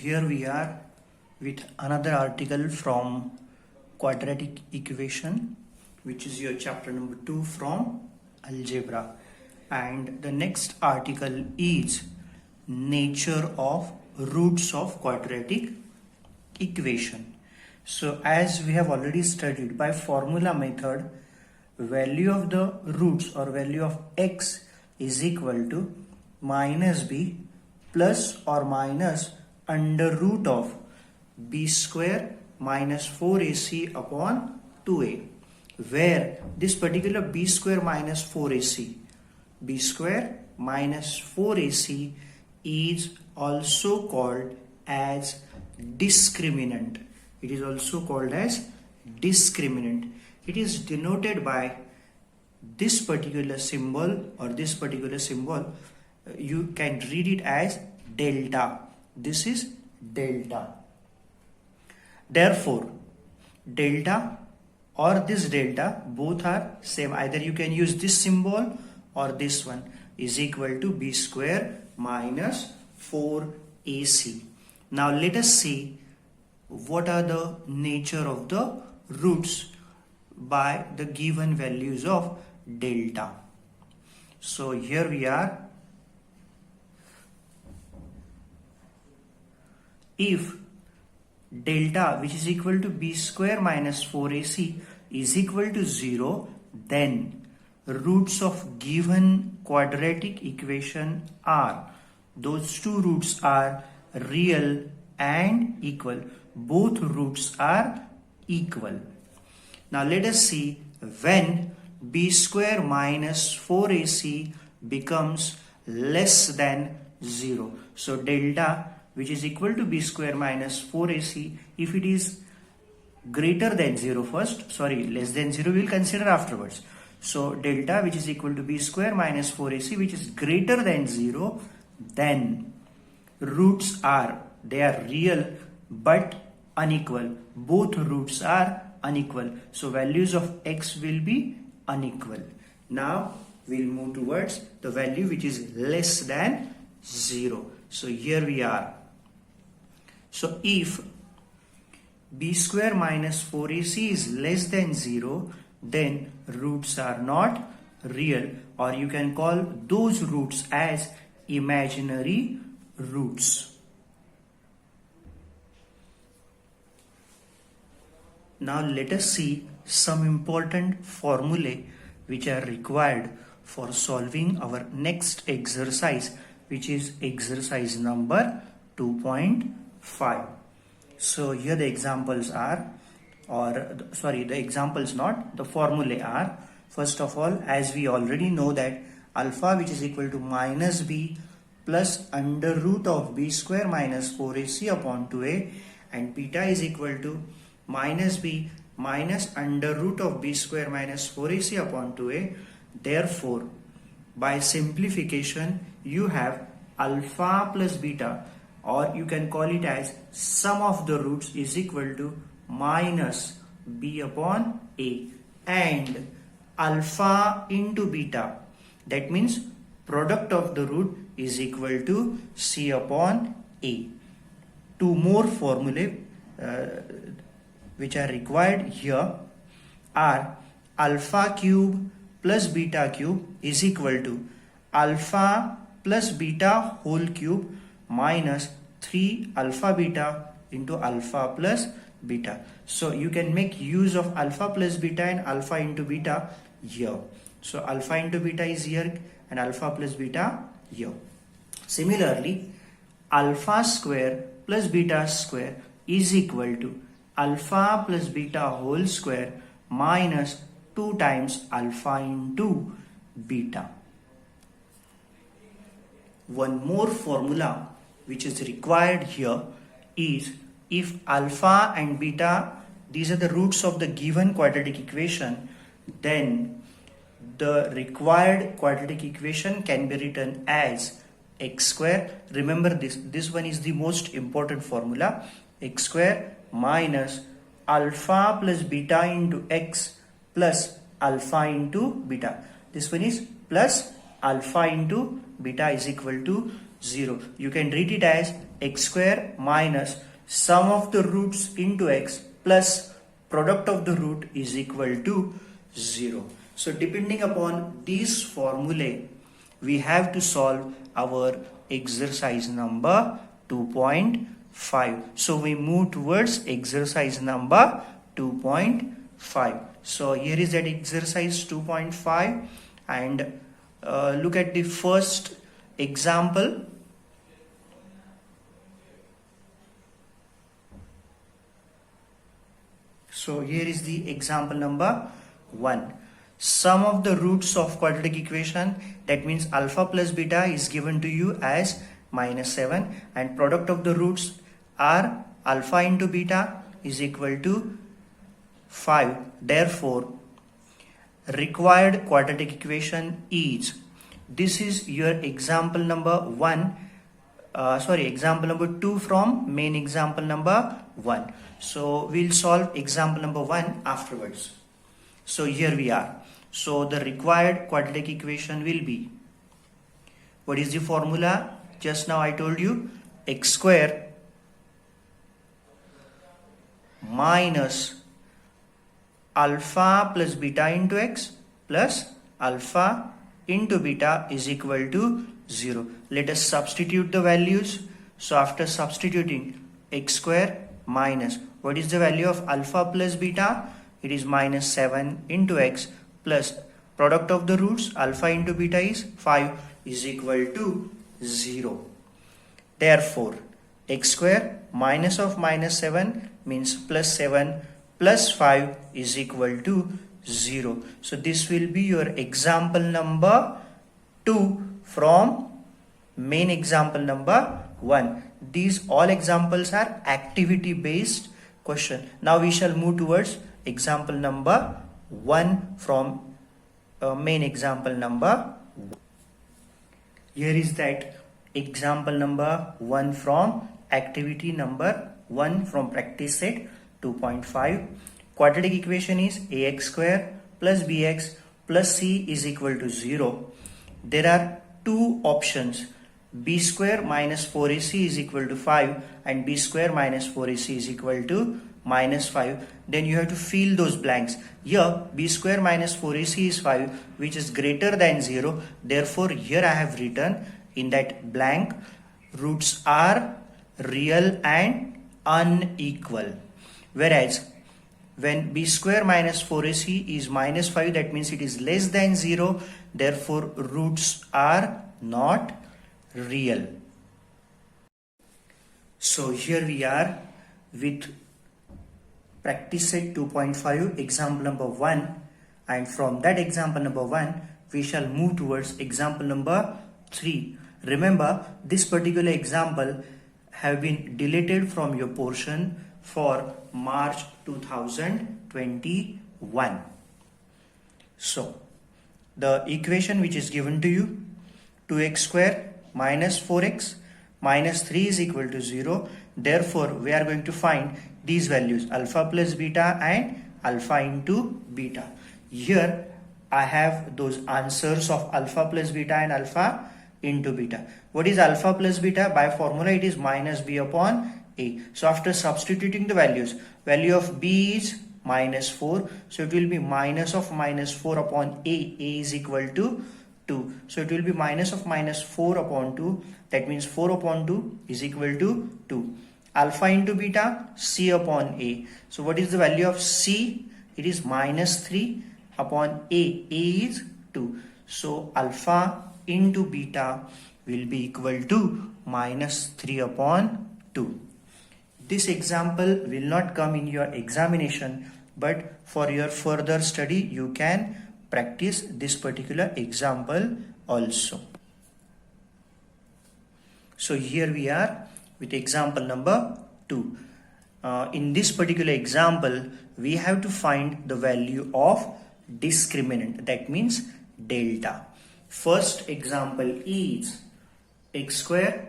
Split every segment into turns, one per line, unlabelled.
here we are with another article from quadratic equation, which is your chapter number 2 from algebra, and the next article is nature of roots of quadratic equation. So as we have already studied, by formula method, value of the roots or value of x is equal to minus b plus or minus under root of b square minus 4ac upon 2a, where this particular b square minus 4ac is also called as discriminant. It is also called as discriminant. It is denoted by this particular symbol, or this particular symbol you can read it as delta. This is delta. Therefore, delta or this delta both are same. Either you can use this symbol or this one, is equal to b square minus 4ac. Now let us see what are the nature of the roots by the given values of delta. So here we are. If delta, which is equal to b square minus 4ac, is equal to 0, then roots of given quadratic equation are, those two roots are real and equal. Both roots are equal. Now let us see when b square minus 4ac becomes less than 0. So delta, which is equal to b square minus 4ac, if it is greater than 0 first, less than 0 we will consider afterwards. So delta, which is equal to b square minus 4ac, which is greater than 0, then roots are, they are real but unequal. Both roots are unequal. So values of x will be unequal. Now we'll move towards the value which is less than 0. So here we are. So if b square minus 4ac is less than 0, then roots are not real, or you can call those roots as imaginary roots. Now let us see some important formulae which are required for solving our next exercise, which is exercise number 2.5. So here the examples are, the examples not, the formulae are, first of all, as we already know that alpha, which is equal to minus b plus under root of b square minus 4ac upon 2a, and beta is equal to minus b minus under root of b square minus 4ac upon 2a. Therefore, by simplification, you have alpha plus beta, or you can call it as sum of the roots, is equal to minus b upon a, and alpha into beta, that means product of the root, is equal to c upon a. Two more formulae which are required here are alpha cube plus beta cube is equal to alpha plus beta whole cube minus 3 alpha beta into alpha plus beta. So you can make use of alpha plus beta and alpha into beta here. So alpha into beta is here and alpha plus beta here. Similarly, alpha square plus beta square is equal to alpha plus beta whole square minus 2 times alpha into beta. One more formula which is required here is, if alpha and beta, these are the roots of the given quadratic equation, then the required quadratic equation can be written as x square. Remember this one is the most important formula, x square minus alpha plus beta into x plus alpha into beta. This one is plus alpha into beta is equal to 0. You can read it as x square minus sum of the roots into x plus product of the root is equal to 0. So depending upon these formulae, we have to solve our exercise number 2.5. So we move towards exercise number 2.5. So here is that exercise 2.5, and look at the first example. So here is the example number 1. Sum of the roots of quadratic equation, that means alpha plus beta, is given to you as -7, and product of the roots are alpha into beta is equal to 5. Therefore, required quadratic equation is, this is your example number 1, example number 2 from main example number 1. So we'll solve example number 1 afterwards. So here we are. So the required quadratic equation will be, what is the formula? Just now I told you, x square minus alpha plus beta into x plus alpha into beta is equal to 0. Let us substitute the values. So after substituting, x square minus, what is the value of alpha plus beta? It is -7 into x plus product of the roots, alpha into beta is 5, is equal to 0. Therefore, x square minus of -7 means +7 plus 5 is equal to 0. So this will be your example number 2 from main example number 1. These all examples are activity based question. Now we shall move towards example number 1 from main example number 1. Here is that example number 1 from activity number 1 from practice set 2.5. Quadratic equation is ax square plus bx plus c is equal to 0. There are two options, b square minus 4ac is equal to 5 and b square minus 4ac is equal to -5. Then you have to fill those blanks. Here b square minus 4ac is 5, which is greater than 0. Therefore here I have written in that blank, roots are real and unequal. Whereas when b square minus 4ac is -5, that means it is less than 0. Therefore roots are not real. So here we are with practice set 2.5 example number 1, and from that example number 1 we shall move towards example number 3. Remember, this particular example have been deleted from your portion for March 2021. So the equation which is given to you, 2x square minus 4x minus 3 is equal to 0. Therefore we are going to find these values, alpha plus beta and alpha into beta. Here I have those answers of alpha plus beta and alpha into beta. What is alpha plus beta? By formula it is minus b upon a. So after substituting the values, value of b is -4, so it will be minus of -4 upon a. A is equal to 2, so it will be minus of -4 upon 2. That means 4 upon 2 is equal to 2. Alpha into beta, c upon a. So what is the value of c? It is -3 upon a. A is 2. So alpha into beta will be equal to -3 upon 2. This example will not come in your examination, but for your further study you can practice this particular example also. So here we are with example number 2. In this particular example, we have to find the value of discriminant, that means delta. First example is x square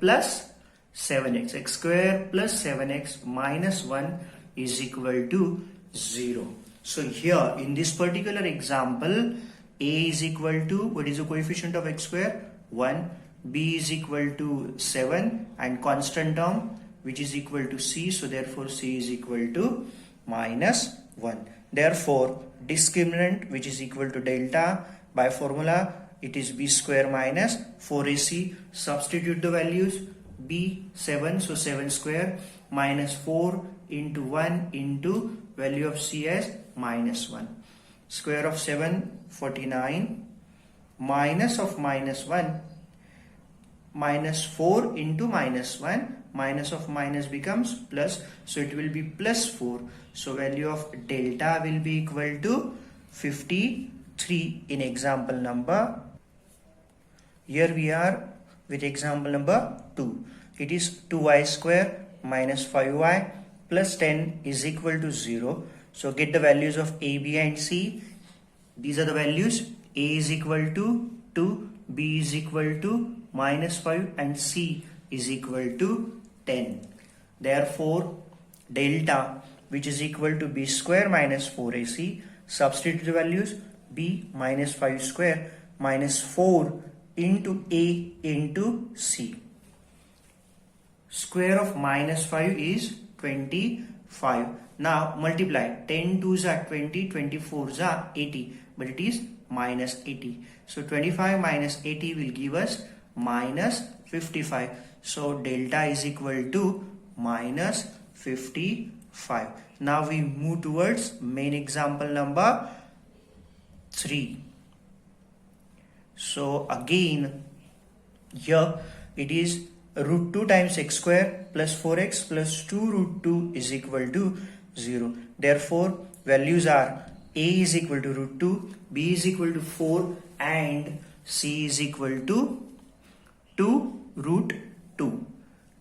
plus 7x. X square plus 7x minus 1 is equal to 0. So here in this particular example, a is equal to, what is the coefficient of x square? 1, b is equal to 7 and constant term which is equal to c, so therefore c is equal to minus 1. Therefore discriminant which is equal to delta, by formula it is b square minus 4ac. Substitute the values, b 7, so 7 square minus 4 into 1 into value of c as minus 1. Square of 7 49 minus of minus 1 minus 4 into minus 1, minus of minus becomes plus, so it will be plus 4. So value of delta will be equal to 53 in example number. Here we are with example number 2. It is 2y square minus 5y plus 10 is equal to 0. So get the values of a, b and c. These are the values. A is equal to 2, b is equal to minus 5 and c is equal to 10. Therefore delta which is equal to b square minus 4ac, substitute the values, b minus 5 square minus 4 into a into c. Square of minus 5 is 25. Now multiply, 10 2s are 20, 24s are 80, but it is minus 80. So 25 minus 80 will give us minus 55. So delta is equal to minus 55. Now we move towards main example number 3. So again here it is root 2 times x square plus 4x plus 2 root 2 is equal to 0. Therefore values are a is equal to root 2, b is equal to 4 and c is equal to 2 root 2.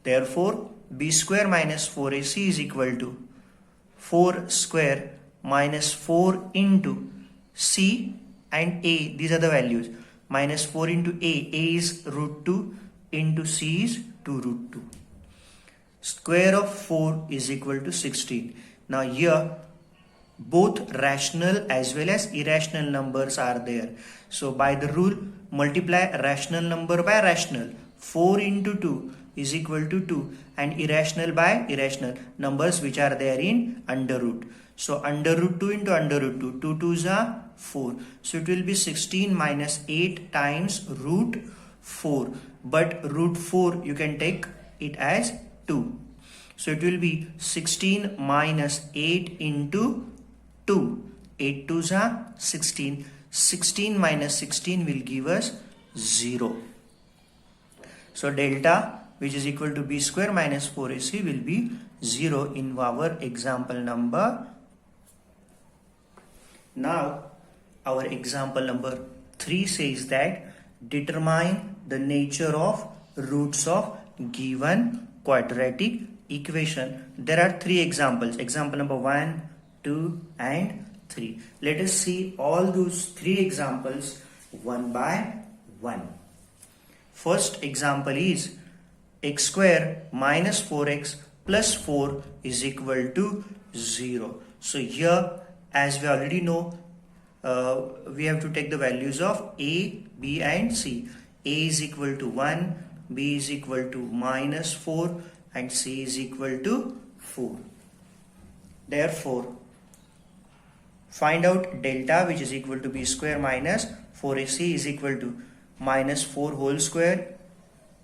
Therefore b square minus 4ac is equal to 4 square minus 4 into c and a. These are the values. Minus 4 into a is root 2 into c is 2 root 2. Square of 4 is equal to 16. Now here both rational as well as irrational numbers are there. So by the rule, multiply rational number by rational. 4 into 2 is equal to 2 and irrational by irrational numbers which are there in under root. So under root 2 into under root 2, 2 2s are 4. So it will be 16 minus 8 times root 4. But root 4 you can take it as 2. So it will be 16 minus 8 into 2. 8 2s are 16. 16 minus 16 will give us 0. So delta which is equal to b square minus 4ac will be 0 in our example number. Now our example number 3 says that determine the nature of roots of given quadratic equation. There are 3 examples. Example number 1, 2 and 3. Let us see all those 3 examples one by one. First example is x square minus 4x plus 4 is equal to 0. So here, as we already know, we have to take the values of a, b and c. A is equal to 1, b is equal to minus 4 and c is equal to 4. Therefore, find out delta which is equal to b square minus 4ac is equal to minus 4 whole square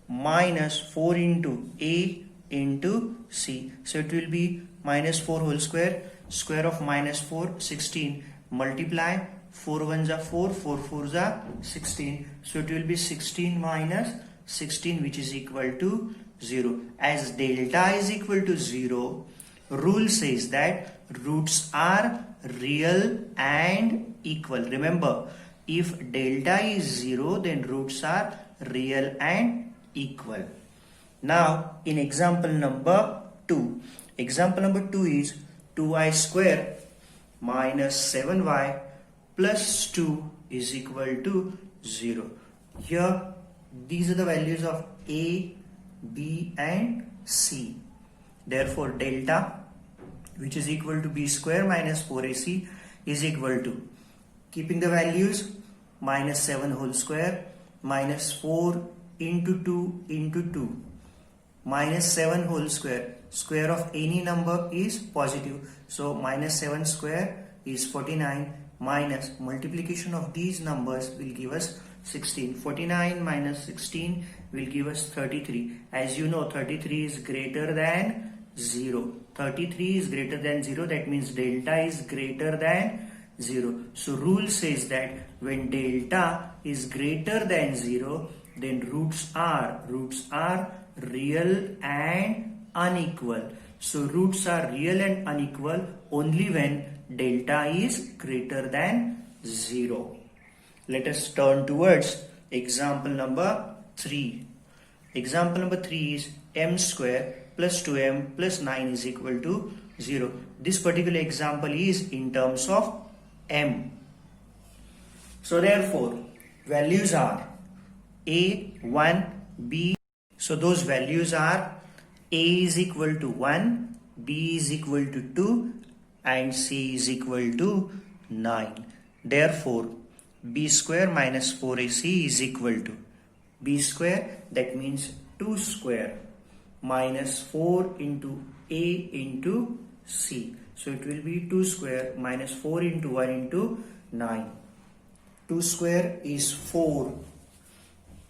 minus 4 into a into c. So it will be minus 4 whole square. Square of minus 4, 16. Multiply, 4 1s are 4, 4 4s are 16. So it will be 16 minus 16 which is equal to 0. As delta is equal to 0, rule says that roots are real and equal. Remember, if delta is 0, then roots are real and equal. Now in example number 2. Example number 2 is 2y square minus 7y plus 2 is equal to 0. Here these are the values of a, b and c. Therefore delta which is equal to b square minus 4ac is equal to, keeping the values, minus 7 whole square minus 4 into 2 into 2 minus 7 whole square. Square of any number is positive. So minus 7 square is 49 minus multiplication of these numbers will give us 16. 49 minus 16 will give us 33. As you know, 33 is greater than 0. 33 is greater than 0. That means delta is greater than 0. So rule says that when delta is greater than 0, then roots are real and unequal. So roots are real and unequal only when delta is greater than 0. Let us turn towards example number 3. Example number 3 is m square plus 2m plus 9 is equal to 0. This particular example is in terms of m. So therefore, values are a, 1, b. So those values are a is equal to 1, b is equal to 2 and c is equal to 9. Therefore, b square minus 4ac is equal to b square, that means 2 square minus 4 into a into c. So it will be 2 square minus 4 into 1 into 9. 2 square is 4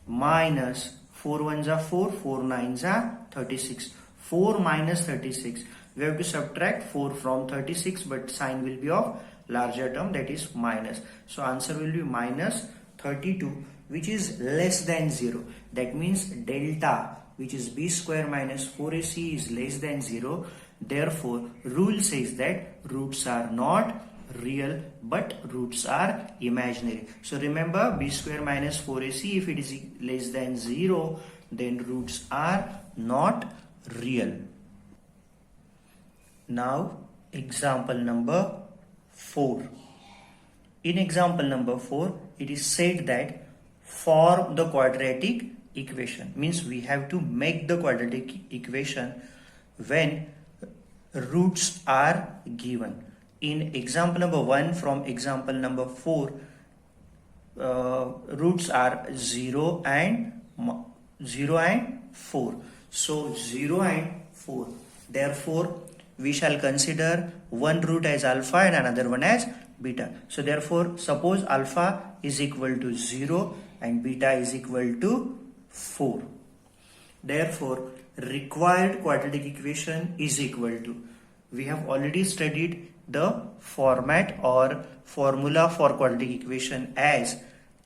minus 4 ones are 4, 4 nines are 36. 4 minus 36. We have to subtract 4 from 36, but sign will be of larger term, that is minus. So answer will be minus 32, which is less than 0. That means delta, which is b square minus 4ac, is less than 0. Therefore, rule says that roots are not real but roots are imaginary. So remember, b square minus 4ac, if it is less than 0, then roots are not real. Now example number 4. In example number 4, it is said that form the quadratic equation. Means we have to make the quadratic equation when roots are given. In example number 1 from example number 4, roots are 0 and 4. So 0 and 4. Therefore, we shall consider one root as alpha and another one as beta. So therefore, suppose alpha is equal to 0 and beta is equal to 4. Therefore, required quadratic equation is equal to, we have already studied the format or formula for quadratic equation as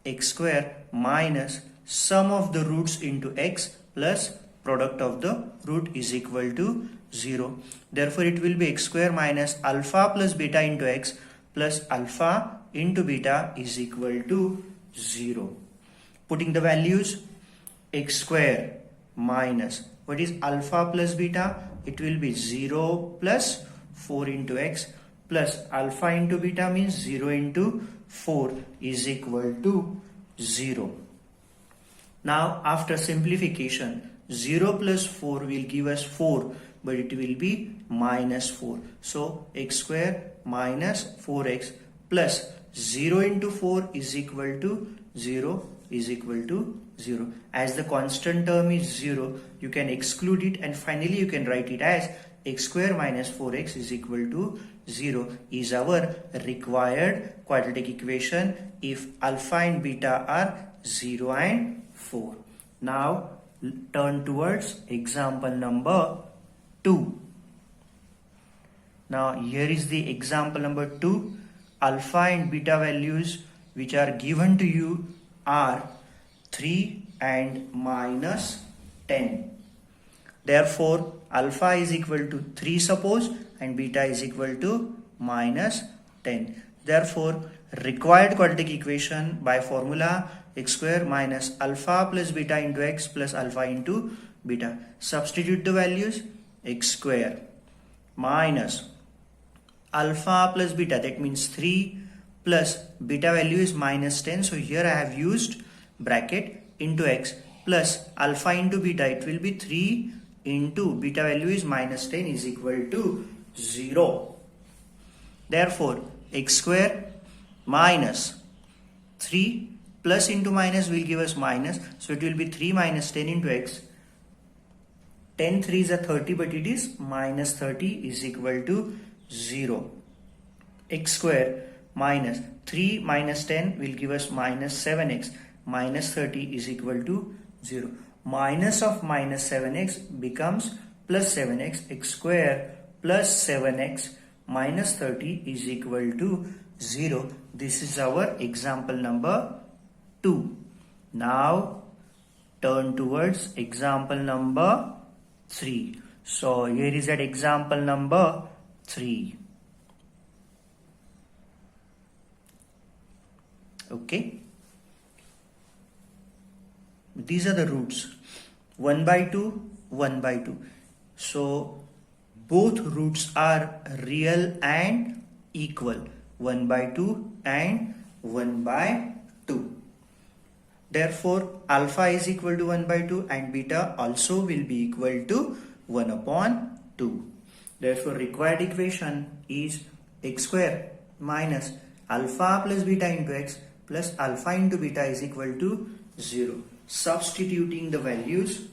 x square minus sum of the roots into x plus product of the root is equal to 0. Therefore, it will be x square minus alpha plus beta into x plus alpha into beta is equal to 0. Putting the values, x square minus, what is alpha plus beta? It will be 0 plus 4 into x plus alpha into beta means 0 into 4 is equal to 0. Now after simplification, 0 plus 4 will give us 4, but it will be minus 4. So x square minus 4x plus 0 into 4 is equal to 0 is equal to 0. As the constant term is 0, you can exclude it and finally you can write it as x square minus 4x is equal to 0 is our required quadratic equation if alpha and beta are 0 and 4. Now turn towards example number 2. Now here is the example number 2. Alpha and beta values which are given to you are 3 and minus 10. Therefore, alpha is equal to 3 suppose and beta is equal to minus 10. Therefore, required quadratic equation by formula x square minus alpha plus beta into x plus alpha into beta. Substitute the values, x square minus alpha plus beta, that means 3 plus beta value is minus 10. So here I have used bracket into x plus alpha into beta. It will be 3 into beta value is minus 10 is equal to 0. Therefore, x square minus 3 Plus into minus will give us minus. So it will be 3 minus 10 into x. 10 3s are 30, but it is minus 30 is equal to 0. X square minus 3 minus 10 will give us minus 7x. Minus 30 is equal to 0. Minus of minus 7x becomes plus 7x. X square plus 7x minus 30 is equal to 0. This is our example number 2. Now turn towards example number 3. So here is that example number 3. Okay. These are the roots. 1 by 2, 1 by 2. So both roots are real and equal. 1 by 2 and 1 by 2. Therefore, alpha is equal to 1 by 2 and beta also will be equal to 1 upon 2. Therefore, required equation is x square minus alpha plus beta into x plus alpha into beta is equal to 0. Substituting the values,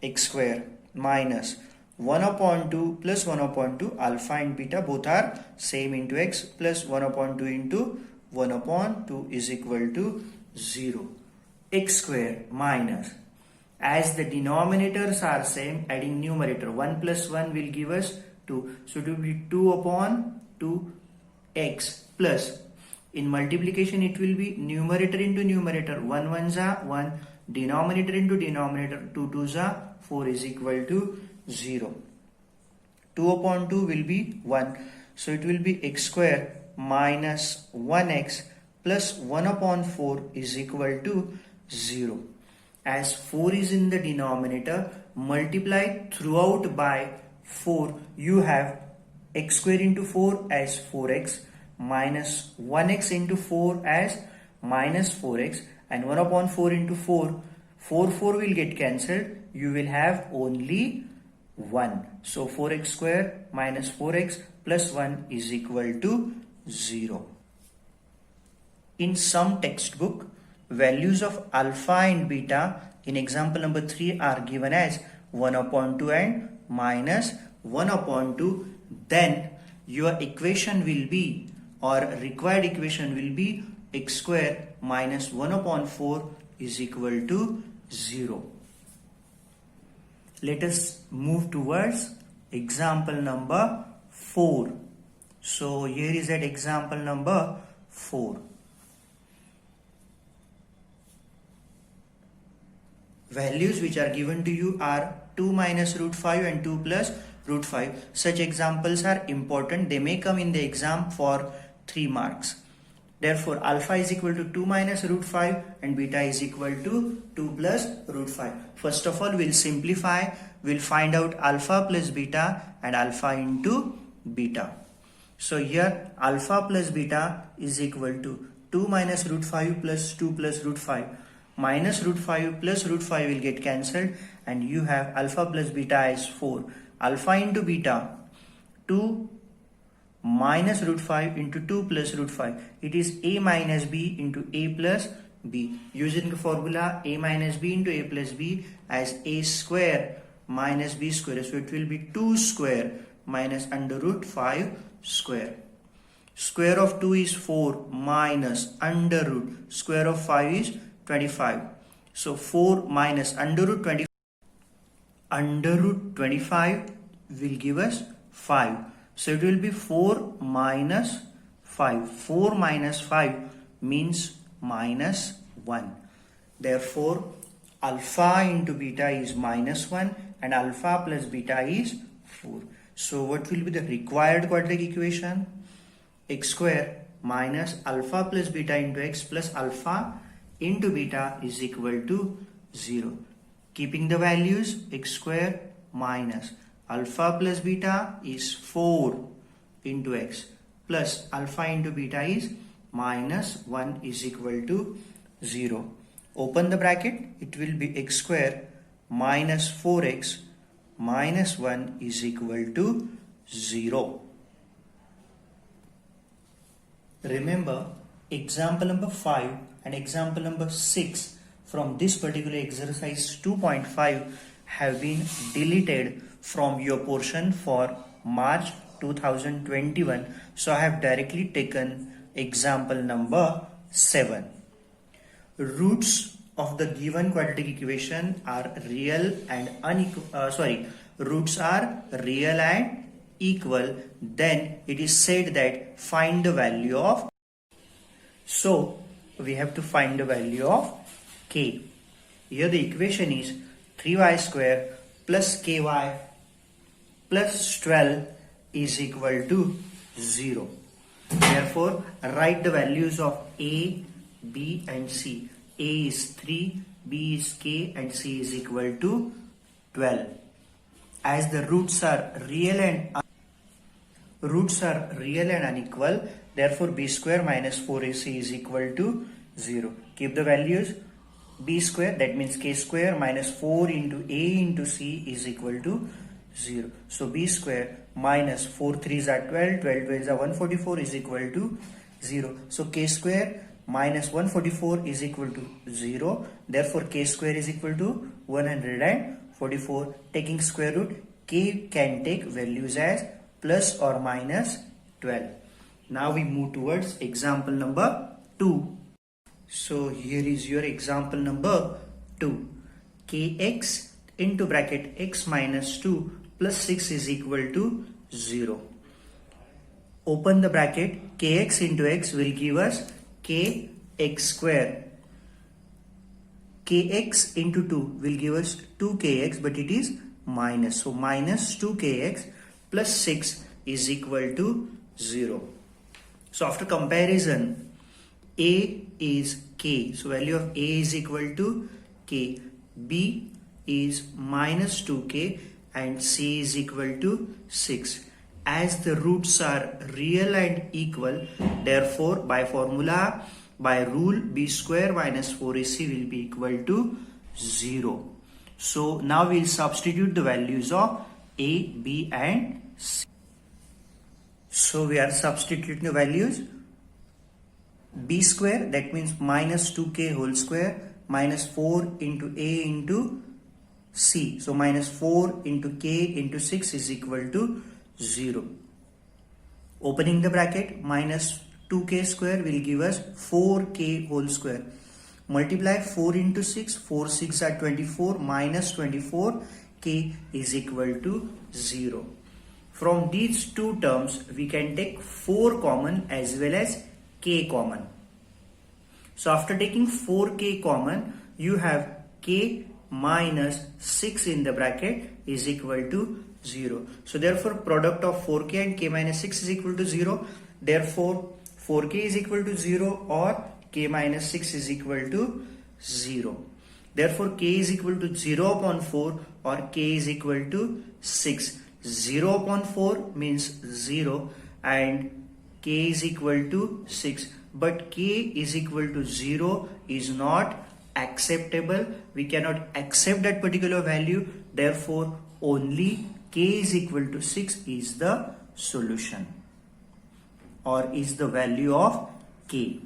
x square minus 1 upon 2 plus 1 upon 2, alpha and beta both are same into x, plus 1 upon 2 into 1 upon 2 is equal to 0. X square minus, as the denominators are same, adding numerator, 1 plus 1 will give us 2. So it will be 2 upon 2x plus, in multiplication it will be numerator into numerator, 1 1s are 1, denominator into denominator, 2 2s are 4 is equal to 0. 2 upon 2 will be 1. So it will be x square minus 1x plus 1 upon 4 is equal to 0. As 4 is in the denominator, multiply throughout by 4. You have x square into 4 as 4x minus 1x into 4 as minus 4x, and 1 upon 4 into 4. 4 will get cancelled. You will have only 1. So 4x square minus 4x plus 1 is equal to 0. In some textbook, values of alpha and beta in example number 3 are given as 1 upon 2 and minus 1 upon 2. Then your equation will be, or required equation will be, x square minus 1 upon 4 is equal to 0. Let us move towards example number 4. So here is that example number 4. Values which are given to you are 2 minus root 5 and 2 plus root 5. Such examples are important. They may come in the exam for 3 marks. Therefore, alpha is equal to 2 minus root 5 and beta is equal to 2 plus root 5. First of all, we'll simplify. We'll find out alpha plus beta and alpha into beta. So here alpha plus beta is equal to 2 minus root 5 plus 2 plus root 5. Minus root 5 plus root 5 will get cancelled and you have alpha plus beta as 4. Alpha into beta, 2 minus root 5 into 2 plus root 5. It is a minus b into a plus b. Using the formula a minus b into a plus b as a square minus b square. So it will be 2 square minus under root 5 square. Square of 2 is 4 minus under root square of 5 is 25. So 4 minus under root 25. Under root 25 will give us 5. So it will be 4 minus 5. 4 minus 5 means minus 1. Therefore, alpha into beta is minus 1 and alpha plus beta is 4. So what will be the required quadratic equation? X square minus alpha plus beta into x plus alpha into beta is equal to 0. Keeping the values, x square minus alpha plus beta is 4 into x plus alpha into beta is minus 1 is equal to 0. Open the bracket, it will be x square minus 4x minus 1 is equal to 0. Remember, example number 5 and example number 6 from this particular exercise 2.5 have been deleted from your portion for March 2021. So I have directly taken example number 7. Roots of the given quadratic equation are real and roots are real and equal. Then it is said that find the value of. So we have to find the value of k. Here the equation is 3y square plus ky plus 12 is equal to 0. Therefore, write the values of a, b and c. A is 3, b is k and c is equal to 12. As the roots are real and unequal, therefore b square minus 4ac is equal to 0. Keep the values. B square, that means k square minus 4 into a into c is equal to 0. So b square minus 4 3s are 12, 12 12s are 144 is equal to 0. So k square minus 144 is equal to 0. Therefore k square is equal to 144. Taking square root, k can take values as plus or minus 12. Now we move towards example number 2. So here is your example number 2. Kx into bracket x minus 2 plus 6 is equal to 0. Open the bracket. Kx into x will give us kx square. Kx into 2 will give us 2kx, but it is minus. So minus 2kx plus 6 is equal to 0. So after comparison, a is k. So value of a is equal to k. B is minus 2k and c is equal to 6. As the roots are real and equal, therefore by rule b square minus 4ac will be equal to 0. So now we will substitute the values of a, b and c. So we are substituting the values. B square, that means minus 2k whole square minus 4 into a into c. So minus 4 into k into 6 is equal to 0. Opening the bracket, minus 2k square will give us 4k whole square. Multiply 4 into 6, 4 6 are 24 minus 24, k is equal to 0. From these two terms, we can take 4 common as well as k common. So after taking 4k common, you have k minus 6 in the bracket is equal to 0. So therefore product of 4k and k minus 6 is equal to 0. Therefore 4k is equal to 0 or k minus 6 is equal to 0. Therefore k is equal to 0 upon 4 or k is equal to 6. 0 upon 4 means 0 and k is equal to 6. But k is equal to 0 is not acceptable. We cannot accept that particular value. Therefore only k is equal to 6 is the solution or is the value of k.